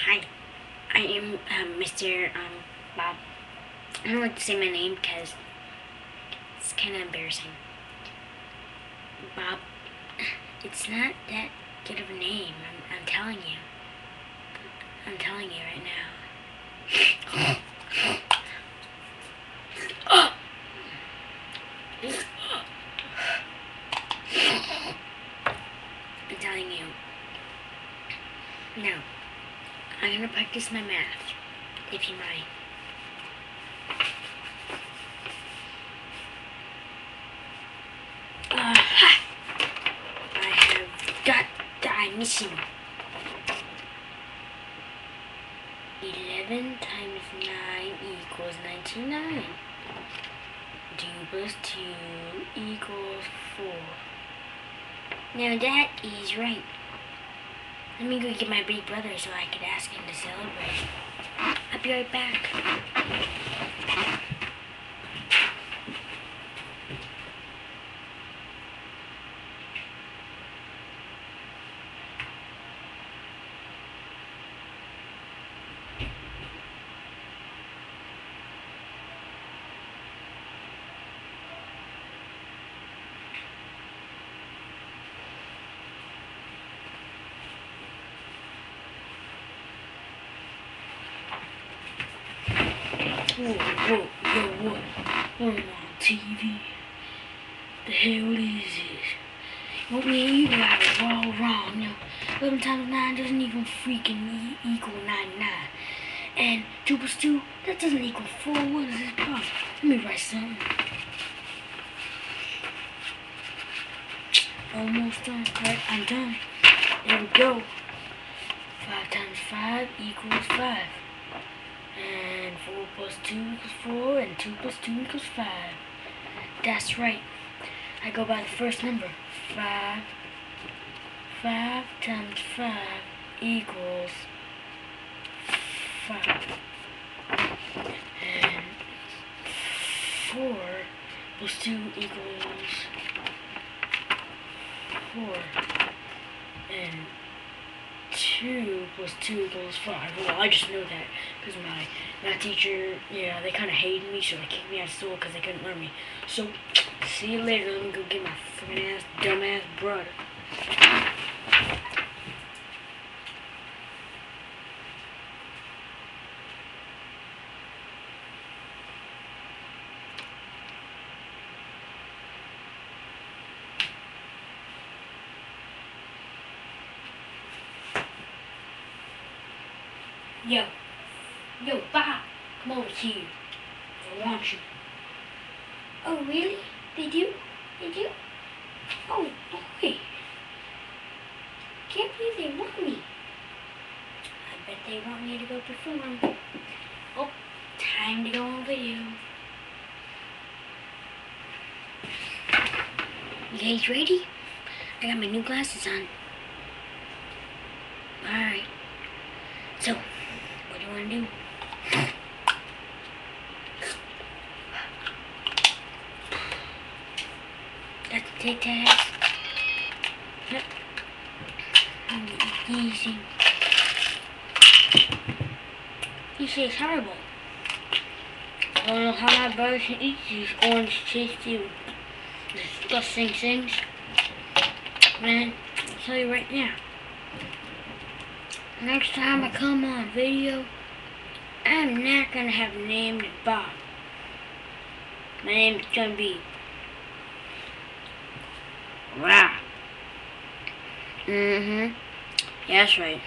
Hi, I am Mr. Bob. I don't like to say my name because it's kind of embarrassing. Bob, it's not that good of a name. I'm telling you. I'm telling you right now. I'm telling you. Now, I'm gonna practice my math, if you mind. I have got the missing. 11 times 9 equals 99. 2 plus 2 equals 4. Now that is right. Let me go get my big brother so I could ask him to celebrate. I'll be right back. Whoa, what? I'm on TV. The hell is this? You want me and you got it all wrong. Now, 11 times 9 doesn't even freaking equal 99. And 2 plus 2, that doesn't equal 4. What is this problem? Let me write something. Almost done. Right, I'm done. There we go. 5 times 5 equals 5. And 4 plus 2 equals 4, and 2 plus 2 equals 5. That's right. I go by the first number. 5. 5 times 5 equals 5. And 4 plus 2 equals 4. And 2 plus 2 equals 5. Well, I just know that because my math teacher, yeah, they kind of hated me, so they kicked me out of school because they couldn't learn me. So, see you later. Let me go get my freaking ass, dumbass brother. Yo, Bob, come over here. I want you. Oh, really? They do? They do? Oh, boy. Can't believe they want me. I bet they want me to go perform. Oh, time to go on video. You guys ready? I got my new glasses on. Alright. So, what do you want to do? Got the Tic Tacs. Yep. Easy. He says horrible. I don't know how my brother can eat these orange tasty disgusting things. Man, I'll tell you right now. Next time I come on video, I'm not gonna have named Bob. My name's gonna be Ra. Yeah, that's right.